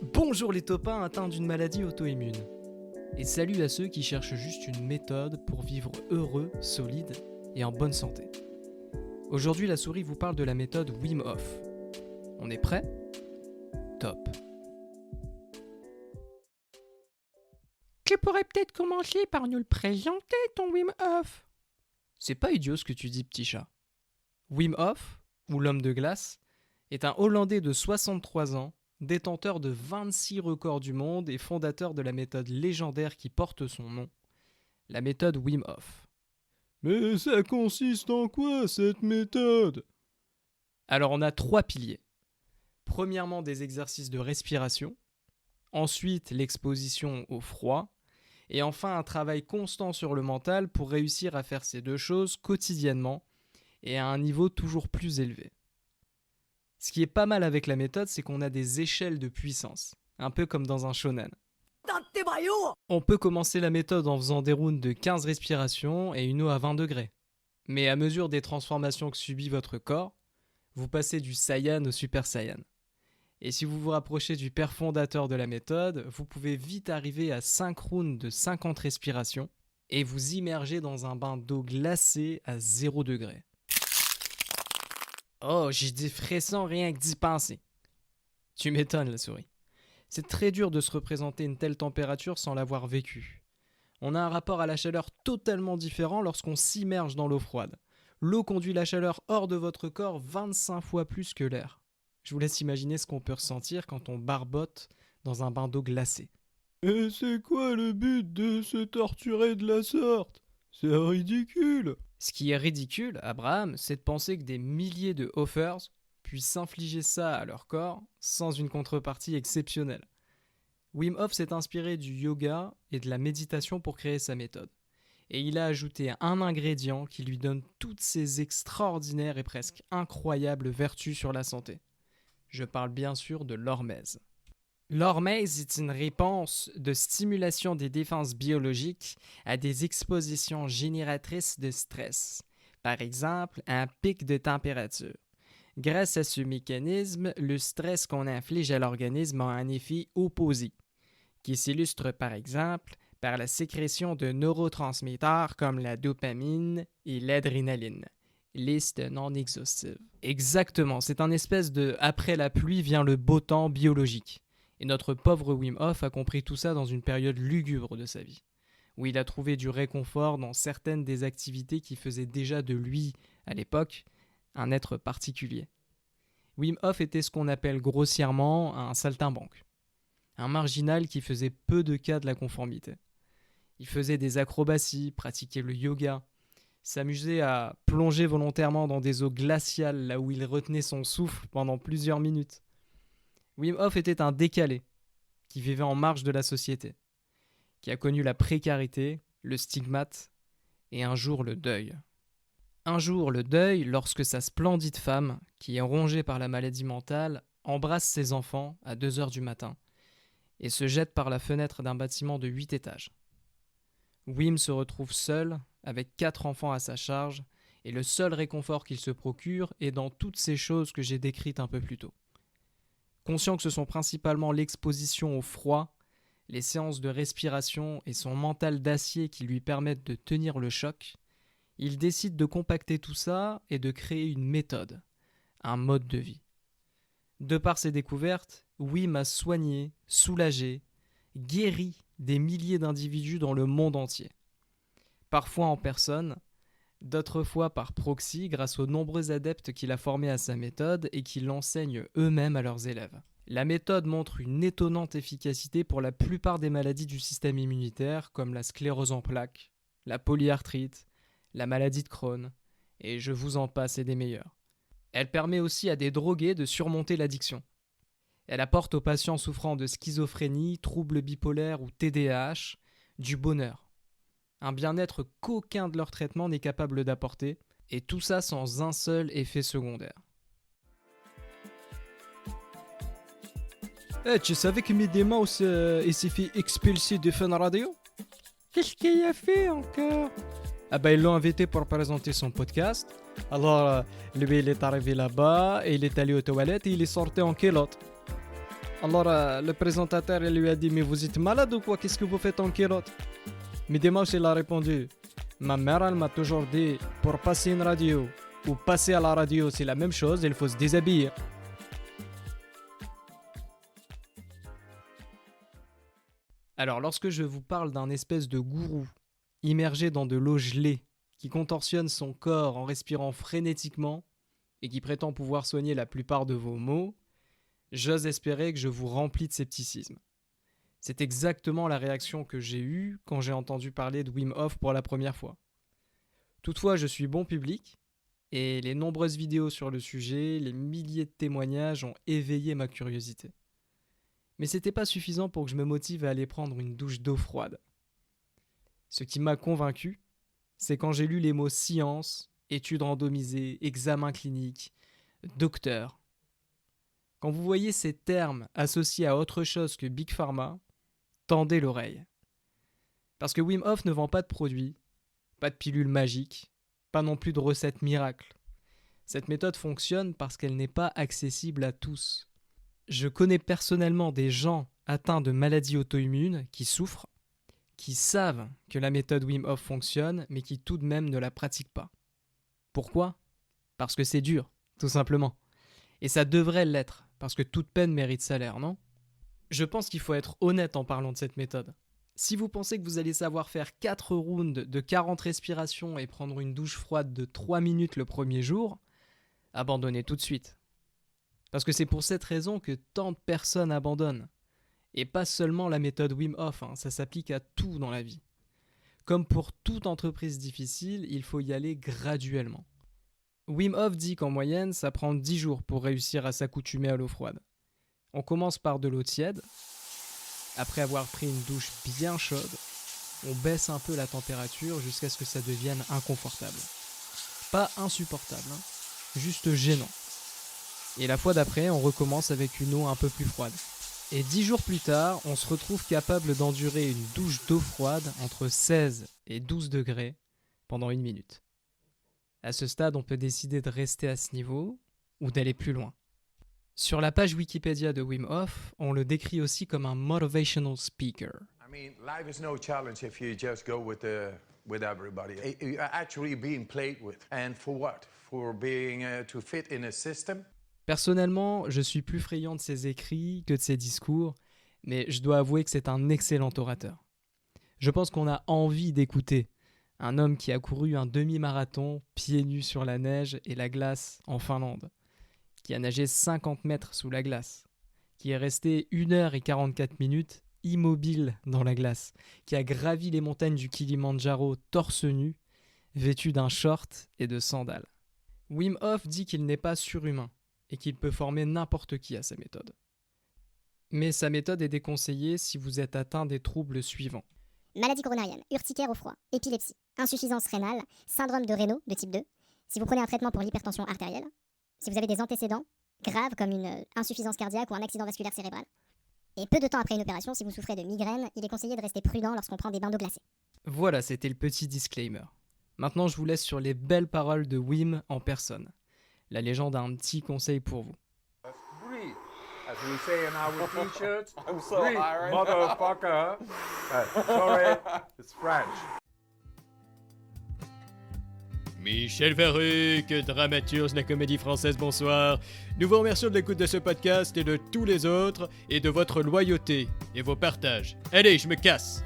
Bonjour les topins atteints d'une maladie auto-immune. Et salut à ceux qui cherchent juste une méthode pour vivre heureux, solide et en bonne santé. Aujourd'hui, la souris vous parle de la méthode Wim Hof. On est prêt ? Top. Tu pourrais peut-être commencer par nous le présenter, ton Wim Hof. C'est pas idiot ce que tu dis, petit chat. Wim Hof, ou l'homme de glace, est un Hollandais de 63 ans, détenteur de 26 records du monde et fondateur de la méthode légendaire qui porte son nom, la méthode Wim Hof. Mais ça consiste en quoi, cette méthode ? Alors on a 3 piliers. Premièrement, des exercices de respiration, ensuite l'exposition au froid, et enfin un travail constant sur le mental pour réussir à faire ces deux choses quotidiennement et à un niveau toujours plus élevé. Ce qui est pas mal avec la méthode, c'est qu'on a des échelles de puissance, un peu comme dans un shonen. On peut commencer la méthode en faisant des rounds de 15 respirations et une eau à 20 degrés. Mais à mesure des transformations que subit votre corps, vous passez du Saiyan au Super Saiyan. Et si vous vous rapprochez du père fondateur de la méthode, vous pouvez vite arriver à 5 rounds de 50 respirations et vous immerger dans un bain d'eau glacée à 0 degré. Oh, j'ai des frissons rien que d'y penser. Tu m'étonnes, la souris. C'est très dur de se représenter une telle température sans l'avoir vécue. On a un rapport à la chaleur totalement différent lorsqu'on s'immerge dans l'eau froide. L'eau conduit la chaleur hors de votre corps 25 fois plus que l'air. Je vous laisse imaginer ce qu'on peut ressentir quand on barbote dans un bain d'eau glacée. Et c'est quoi le but de se torturer de la sorte ? C'est ridicule. Ce qui est ridicule, Abraham, c'est de penser que des milliers de Hoffers puissent s'infliger ça à leur corps sans une contrepartie exceptionnelle. Wim Hof s'est inspiré du yoga et de la méditation pour créer sa méthode. Et il a ajouté un ingrédient qui lui donne toutes ces extraordinaires et presque incroyables vertus sur la santé. Je parle bien sûr de l'hormèse. L'hormèse est une réponse de stimulation des défenses biologiques à des expositions génératrices de stress, par exemple un pic de température. Grâce à ce mécanisme, le stress qu'on inflige à l'organisme a un effet opposé, qui s'illustre par exemple par la sécrétion de neurotransmetteurs comme la dopamine et l'adrénaline. Liste non exhaustive. Exactement, c'est un espèce de « après la pluie vient le beau temps » biologique. Et notre pauvre Wim Hof a compris tout ça dans une période lugubre de sa vie, où il a trouvé du réconfort dans certaines des activités qui faisaient déjà de lui, à l'époque, un être particulier. Wim Hof était ce qu'on appelle grossièrement un saltimbanque, un marginal qui faisait peu de cas de la conformité. Il faisait des acrobaties, pratiquait le yoga, s'amusait à plonger volontairement dans des eaux glaciales là où il retenait son souffle pendant plusieurs minutes. Wim Hof était un décalé, qui vivait en marge de la société, qui a connu la précarité, le stigmate et un jour le deuil. Un jour le deuil lorsque sa splendide femme, qui est rongée par la maladie mentale, embrasse ses enfants à 2h du matin et se jette par la fenêtre d'un bâtiment de 8 étages. Wim se retrouve seul, avec 4 enfants à sa charge, et le seul réconfort qu'il se procure est dans toutes ces choses que j'ai décrites un peu plus tôt. Conscient que ce sont principalement l'exposition au froid, les séances de respiration et son mental d'acier qui lui permettent de tenir le choc, il décide de compacter tout ça et de créer une méthode, un mode de vie. De par ses découvertes, Wim a soigné, soulagé, guéri des milliers d'individus dans le monde entier. Parfois en personne, d'autres fois par proxy grâce aux nombreux adeptes qu'il a formés à sa méthode et qui l'enseignent eux-mêmes à leurs élèves. La méthode montre une étonnante efficacité pour la plupart des maladies du système immunitaire comme la sclérose en plaques, la polyarthrite, la maladie de Crohn, et je vous en passe et des meilleurs. Elle permet aussi à des drogués de surmonter l'addiction. Elle apporte aux patients souffrant de schizophrénie, troubles bipolaires ou TDAH du bonheur. Un bien-être qu'aucun de leurs traitements n'est capable d'apporter, et tout ça sans un seul effet secondaire. Tu savais que Mickey Mouse il s'est fait expulser de Fun Radio ? Qu'est-ce qu'il a fait encore ? Ah bah ils l'ont invité pour présenter son podcast. Alors lui il est arrivé là-bas, et il est allé aux toilettes et il est sorti en culotte. Alors le présentateur il lui a dit mais vous êtes malade ou quoi? Qu'est-ce que vous faites en culotte? Mais Dimanche il a répondu ma mère elle m'a toujours dit pour passer une radio ou passer à la radio c'est la même chose, il faut se déshabiller. Alors lorsque je vous parle d'un espèce de gourou immergé dans de l'eau gelée qui contorsionne son corps en respirant frénétiquement et qui prétend pouvoir soigner la plupart de vos maux, j'ose espérer que je vous remplis de scepticisme. C'est exactement la réaction que j'ai eue quand j'ai entendu parler de Wim Hof pour la première fois. Toutefois, je suis bon public et les nombreuses vidéos sur le sujet, les milliers de témoignages ont éveillé ma curiosité. Mais c'était pas suffisant pour que je me motive à aller prendre une douche d'eau froide. Ce qui m'a convaincu, c'est quand j'ai lu les mots science, études randomisées, examen clinique, docteur. Quand vous voyez ces termes associés à autre chose que Big Pharma, tendez l'oreille. Parce que Wim Hof ne vend pas de produits, pas de pilules magiques, pas non plus de recettes miracles. Cette méthode fonctionne parce qu'elle n'est pas accessible à tous. Je connais personnellement des gens atteints de maladies auto-immunes qui souffrent, qui savent que la méthode Wim Hof fonctionne, mais qui tout de même ne la pratiquent pas. Pourquoi ? Parce que c'est dur, tout simplement. Et ça devrait l'être, parce que toute peine mérite salaire, non ? Je pense qu'il faut être honnête en parlant de cette méthode. Si vous pensez que vous allez savoir faire 4 rounds de 40 respirations et prendre une douche froide de 3 minutes le premier jour, abandonnez tout de suite. Parce que c'est pour cette raison que tant de personnes abandonnent. Et pas seulement la méthode Wim Hof, ça s'applique à tout dans la vie. Comme pour toute entreprise difficile, il faut y aller graduellement. Wim Hof dit qu'en moyenne, ça prend 10 jours pour réussir à s'accoutumer à l'eau froide. On commence par de l'eau tiède. Après avoir pris une douche bien chaude, on baisse un peu la température jusqu'à ce que ça devienne inconfortable. Pas insupportable, juste gênant. Et la fois d'après, on recommence avec une eau un peu plus froide. Et 10 jours plus tard, on se retrouve capable d'endurer une douche d'eau froide entre 16 et 12 degrés pendant 1 minute. À ce stade, on peut décider de rester à ce niveau ou d'aller plus loin. Sur la page Wikipédia de Wim Hof, on le décrit aussi comme un motivational speaker. I mean, life is no challenge if you just go with everybody. You're actually being played with. And for what? For being to fit in a system? Personnellement, je suis plus friand de ses écrits que de ses discours, mais je dois avouer que c'est un excellent orateur. Je pense qu'on a envie d'écouter un homme qui a couru un demi-marathon pieds nus sur la neige et la glace en Finlande, qui a nagé 50 mètres sous la glace, qui est resté 1h44 immobile dans la glace, qui a gravi les montagnes du Kilimandjaro torse nu, vêtu d'un short et de sandales. Wim Hof dit qu'il n'est pas surhumain et qu'il peut former n'importe qui à sa méthode. Mais sa méthode est déconseillée si vous êtes atteint des troubles suivants. Maladie coronarienne, urticaire au froid, épilepsie, insuffisance rénale, syndrome de Raynaud de type 2, si vous prenez un traitement pour l'hypertension artérielle, si vous avez des antécédents graves comme une insuffisance cardiaque ou un accident vasculaire cérébral. Et peu de temps après une opération, si vous souffrez de migraine, il est conseillé de rester prudent lorsqu'on prend des bains d'eau glacée. Voilà, c'était le petit disclaimer. Maintenant, je vous laisse sur les belles paroles de Wim en personne. La légende a un petit conseil pour vous. Breathe. As we say in our t-shirts. I'm so breathe, high right motherfucker. Sorry, it's French. Michel Varuc, dramaturge de la Comédie Française, bonsoir. Nous vous remercions de l'écoute de ce podcast et de tous les autres, et de votre loyauté et vos partages. Allez, je me casse.